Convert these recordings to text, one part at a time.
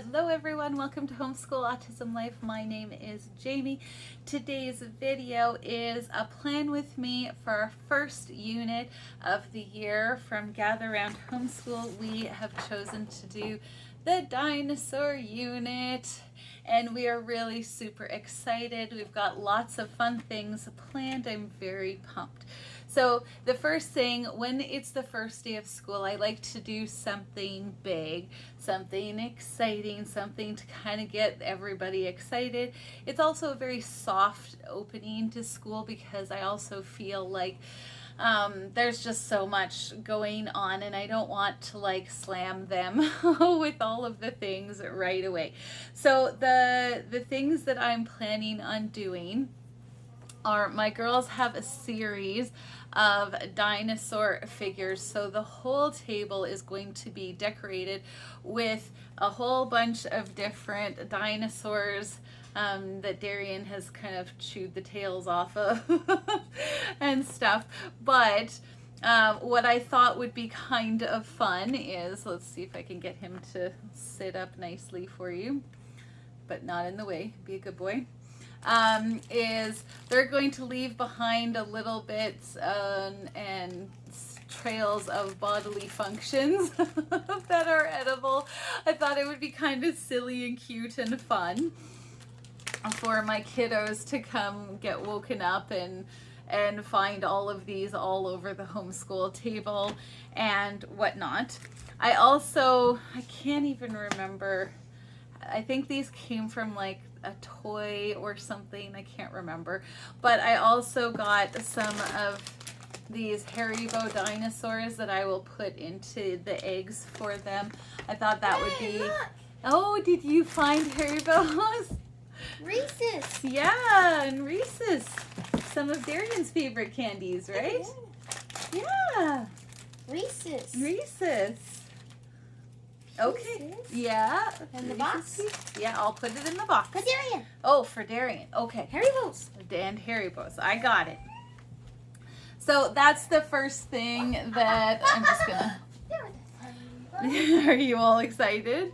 Hello everyone, welcome to Homeschool Autism Life. My name is Jamie. Today's video is a plan with me for our first unit of the year from Gather Round Homeschool. We have chosen to do the Dinosaur Unit and we are really super excited. We've got lots of fun things planned. I'm very pumped. So the first thing, when it's the first day of school, I like to do something big, something exciting, something to kind of get everybody excited. It's also a very soft opening to school because I also feel like there's just so much going on and I don't want to like slam them with all of the things right away. So the things that I'm planning on doing are, my girls have a series of dinosaur figures, so the whole table is going to be decorated with a whole bunch of different dinosaurs that Darian has kind of chewed the tails off of and stuff. But what I thought would be kind of fun is, let's see if I can get him to sit up nicely for you, but not in the way, be a good boy. Is they're going to leave behind a little bit and trails of bodily functions that are edible. I thought it would be kind of silly and cute and fun for my kiddos to come get woken up and find all of these all over the homeschool table and whatnot. I can't even remember, I think these came from like a toy or something, I can't remember, but I also got some of these Haribo dinosaurs that I will put into the eggs for them. I thought that would be, oh, did you find Haribos? Reese's. Yeah, and Reese's, some of Darian's favorite candies, right? Yeah. Reese's. Okay. Reese's? Yeah. In the box? Yeah, I'll put it in the box. For Darian. Oh, for Darian. Okay. Haribos. And Haribos. I got it. So that's the first thing that I'm just gonna. Are you all excited?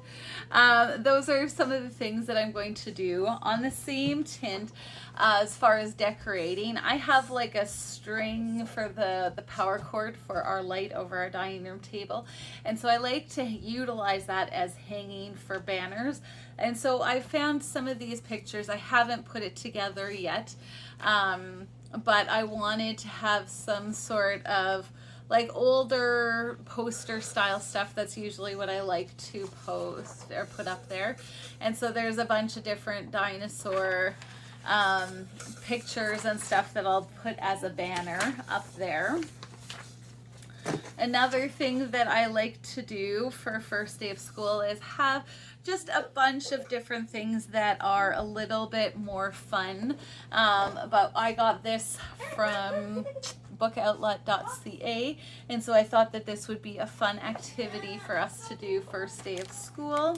Those are some of the things that I'm going to do. On the same tint, as far as decorating, I have like a string for the power cord for our light over our dining room table. And so I like to utilize that as hanging for banners. And so I found some of these pictures. I haven't put it together yet, but I wanted to have some sort of like older poster style stuff. That's usually what I like to post or put up there. And so there's a bunch of different dinosaur pictures and stuff that I'll put as a banner up there. Another thing that I like to do for first day of school is have just a bunch of different things that are a little bit more fun. But I got this from bookoutlet.ca, and so I thought that this would be a fun activity for us to do first day of school.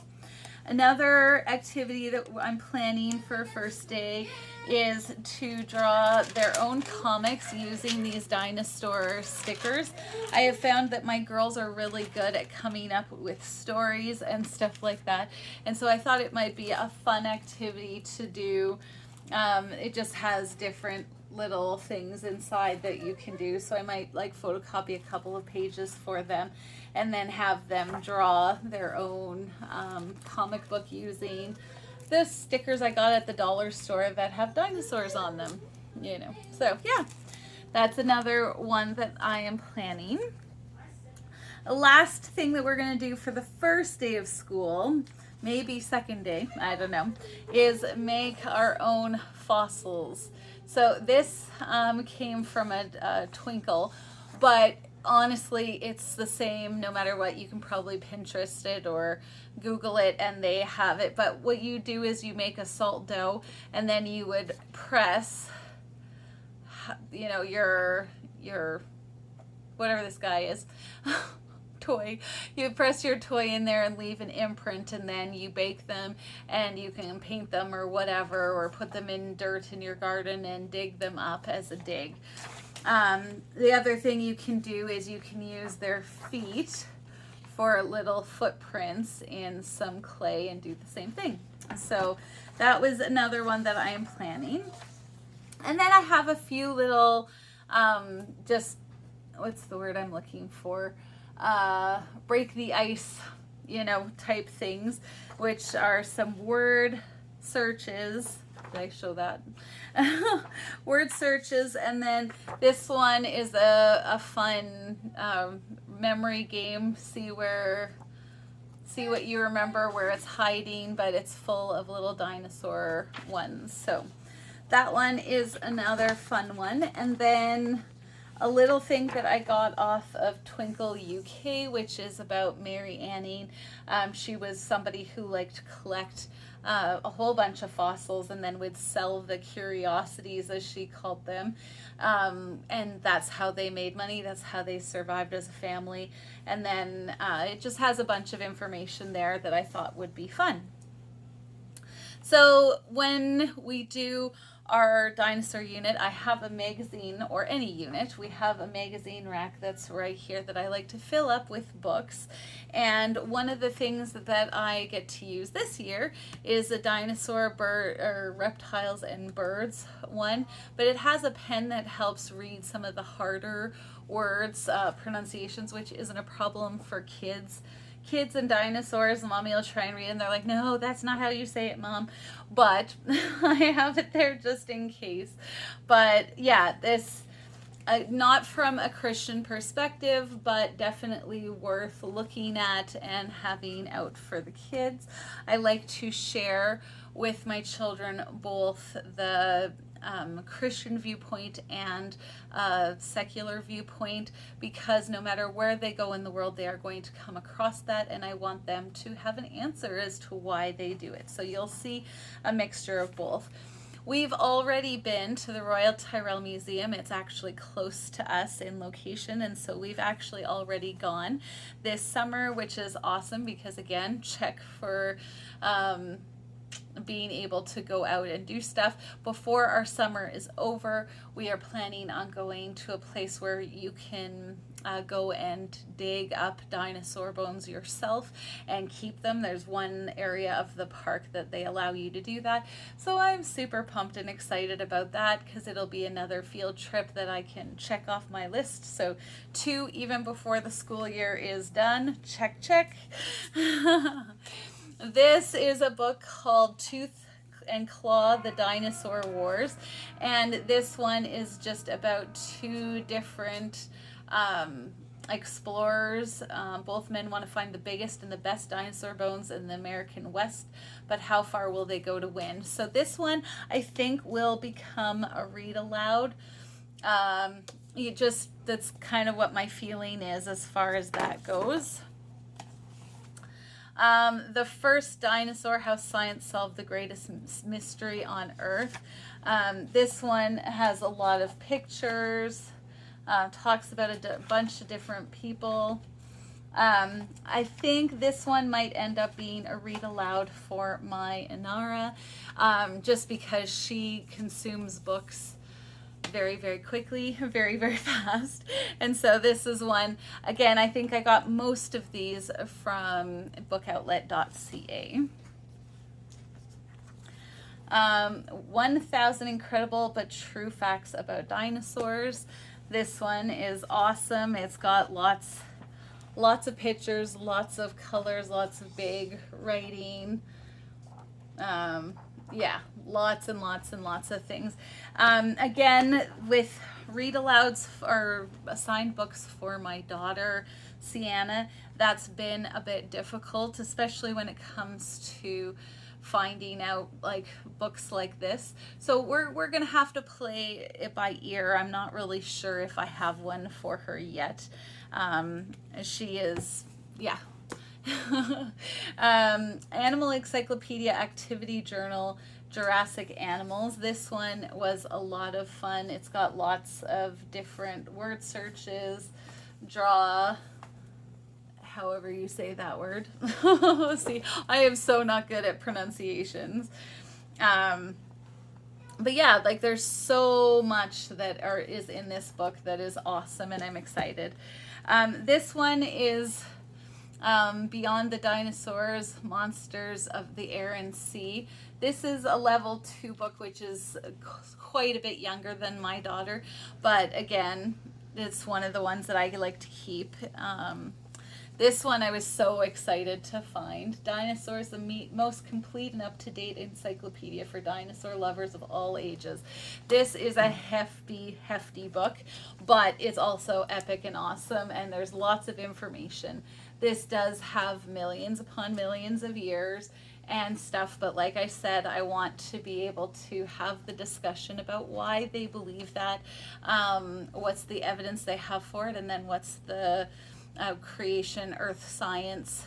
Another activity that I'm planning for first day is to draw their own comics using these dinosaur stickers. I have found that my girls are really good at coming up with stories and stuff like that, and so I thought it might be a fun activity to do. It just has different little things inside that you can do, so I might like photocopy a couple of pages for them and then have them draw their own comic book using the stickers I got at the dollar store that have dinosaurs on them, you know. So yeah, that's another one that I am planning. The last thing that we're going to do for the first day of school, maybe second day, I don't know, is make our own fossils. So this came from a Twinkle, but honestly it's the same no matter what. You can probably Pinterest it or Google it and they have it. But what you do is you make a salt dough and then you would press, you know, your whatever this guy is toy. You press your toy in there and leave an imprint, and then you bake them and you can paint them or whatever, or put them in dirt in your garden and dig them up as a dig. The other thing you can do is you can use their feet for little footprints in some clay and do the same thing. So that was another one that I am planning. And then I have a few little, just, what's the word I'm looking for? Break the ice, type things, which are some word searches. Did I show that? Word searches. And then this one is a fun memory game. See what you remember, where it's hiding, but it's full of little dinosaur ones. So that one is another fun one. And then a little thing that I got off of Twinkle UK, which is about Mary Anning. She was somebody who liked to collect a whole bunch of fossils and then would sell the curiosities, as she called them. And that's how they made money. That's how they survived as a family. And then it just has a bunch of information there that I thought would be fun. So when we do our dinosaur unit, I have a magazine, or any unit, we have a magazine rack that's right here that I like to fill up with books. And one of the things that I get to use this year is a dinosaur, bird, or reptiles and birds one, but it has a pen that helps read some of the harder words, pronunciations, which isn't a problem for kids and dinosaurs. Mommy will try and read and they're like, no, that's not how you say it, Mom. But I have it there just in case. But yeah, this not from a Christian perspective, but definitely worth looking at and having out for the kids. I like to share with my children both the Christian viewpoint and secular viewpoint, because no matter where they go in the world, they are going to come across that, and I want them to have an answer as to why they do it. So you'll see a mixture of both. We've already been to the Royal Tyrrell Museum. It's actually close to us in location, and so we've actually already gone this summer, which is awesome because, again, check for being able to go out and do stuff. Before our summer is over, we are planning on going to a place where you can go and dig up dinosaur bones yourself and keep them. There's one area of the park that they allow you to do that. So I'm super pumped and excited about that, because it'll be another field trip that I can check off my list. So 2 even before the school year is done. Check, check. This is a book called Tooth and Claw, The Dinosaur Wars. And this one is just about 2 different explorers. Both men want to find the biggest and the best dinosaur bones in the American West, but how far will they go to win? So this one, I think, will become a read aloud. That's kind of what my feeling is as far as that goes. The First Dinosaur, How Science Solved the Greatest Mystery on Earth. This one has a lot of pictures, talks about a bunch of different people. I think this one might end up being a read aloud for my Inara, just because she consumes books very, very quickly, very, very fast. And so this is one, again, I think I got most of these from bookoutlet.ca. 1,000 Incredible but True Facts About Dinosaurs. This one is awesome. It's got lots of pictures, lots of colors, lots of big writing. Yeah, lots and lots and lots of things. Again, with read alouds or assigned books for my daughter, Ceana, that's been a bit difficult, especially when it comes to finding out like books like this. So we're gonna have to play it by ear. I'm not really sure if I have one for her yet. She is, yeah. Animal Encyclopedia Activity Journal, Jurassic Animals. This one was a lot of fun. It's got lots of different word searches. Draw, however you say that word. See, I am so not good at pronunciations. But yeah, like there's so much that is in this book that is awesome, and I'm excited. This one is Beyond the Dinosaurs, Monsters of the Air and Sea. This is a level 2 book, which is quite a bit younger than my daughter, but again, it's one of the ones that I like to keep. This one I was so excited to find. Dinosaurs, the most complete and up-to-date encyclopedia for dinosaur lovers of all ages. This is a hefty book, but it's also epic and awesome, and there's lots of information. This does have millions upon millions of years and stuff, but like I said, I want to be able to have the discussion about why they believe that, what's the evidence they have for it, and then what's the creation earth science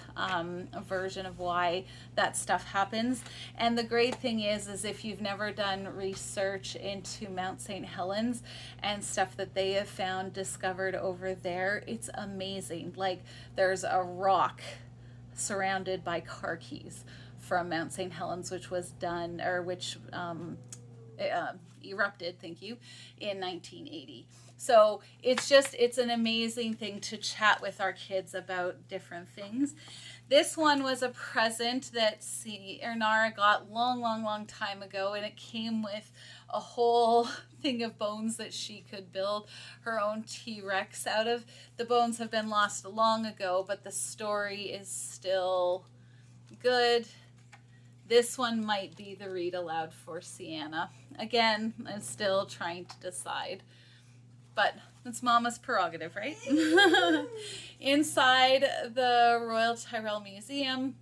version of why that stuff happens. And the great thing is if you've never done research into Mount St. Helens and stuff that they have found discovered over there, it's amazing. Like, there's a rock surrounded by car keys from Mount St. Helens, which was done, or which erupted, thank you, in 1980. So it's an amazing thing to chat with our kids about different things. This one was a present that Nara got long time ago, and it came with a whole thing of bones that she could build her own T-Rex out of. The bones have been lost long ago, but the story is still good. This one might be the read aloud for Ceana. Again, I'm still trying to decide. But it's Mama's prerogative, right? Inside the Royal Tyrrell Museum,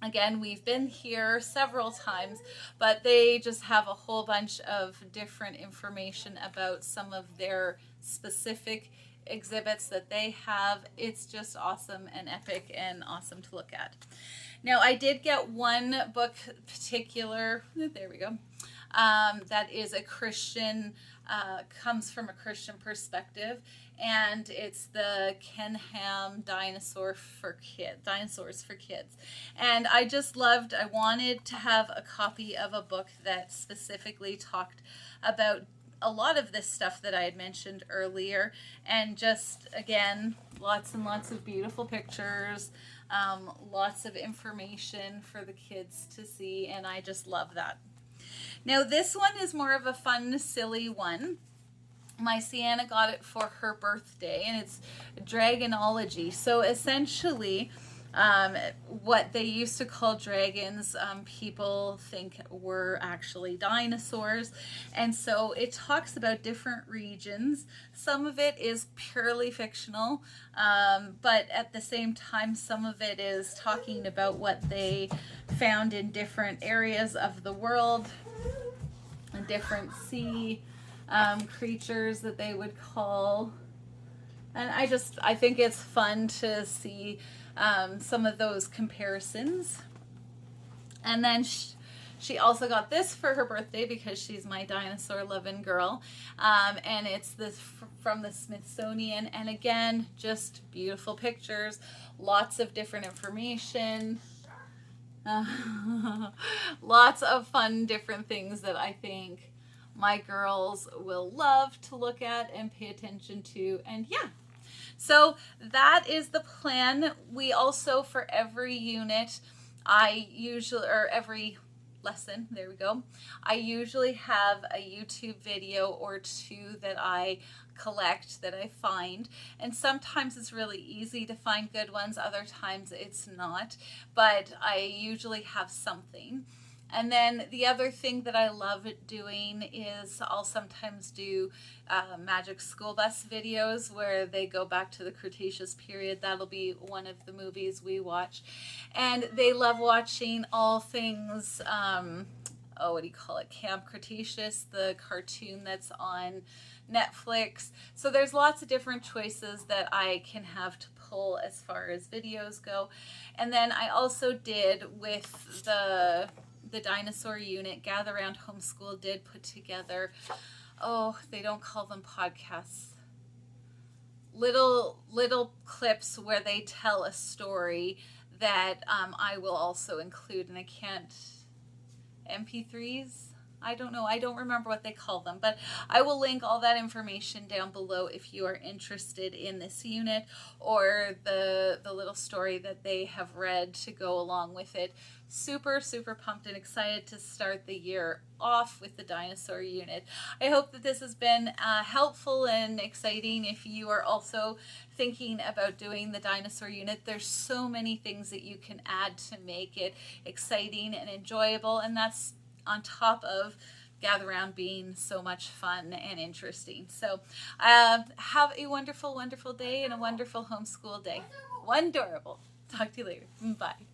again, we've been here several times, but they just have a whole bunch of different information about some of their specific exhibits that they have. It's just awesome and epic and awesome to look at. Now, I did get one book particular, there we go, that is a Christian, comes from a Christian perspective, and it's the Ken Ham Dinosaurs for Kids. And I just loved, I wanted to have a copy of a book that specifically talked about a lot of this stuff that I had mentioned earlier, and just, again, lots and lots of beautiful pictures, lots of information for the kids to see, and I just love that. Now, this one is more of a fun, silly one. My Ceana got it for her birthday, and it's Dragonology. So essentially, what they used to call dragons, people think were actually dinosaurs. And so it talks about different regions. Some of it is purely fictional, but at the same time, some of it is talking about what they found in different areas of the world, and different sea creatures that they would call. And I think it's fun to see some of those comparisons. And then she also got this for her birthday because she's my dinosaur loving girl. And it's this from the Smithsonian. And again, just beautiful pictures, lots of different information. Lots of fun different things that I think my girls will love to look at and pay attention to. And yeah, so that is the plan. We also, for every unit, every lesson, there we go, I usually have a YouTube video or two that I collect, that I find, and sometimes it's really easy to find good ones, other times it's not, but I usually have something. And then the other thing that I love doing is I'll sometimes do Magic School Bus videos where they go back to the Cretaceous period. That'll be one of the movies we watch. And they love watching all things, Camp Cretaceous, the cartoon that's on Netflix. So there's lots of different choices that I can have to pull as far as videos go. And then I also did with the Dinosaur Unit, Gather Around Homeschool did put together, they don't call them podcasts, little clips where they tell a story that I will also include, and I can't, MP3s, I don't know. I don't remember what they call them, but I will link all that information down below if you are interested in this unit or the little story that they have read to go along with it. Super, super pumped and excited to start the year off with the Dinosaur Unit. I hope that this has been helpful and exciting. If you are also thinking about doing the Dinosaur Unit, there's so many things that you can add to make it exciting and enjoyable, and that's on top of Gather Round being so much fun and interesting. So have a wonderful, wonderful day and a wonderful homeschool day. Wonderful. Talk to you later. Bye.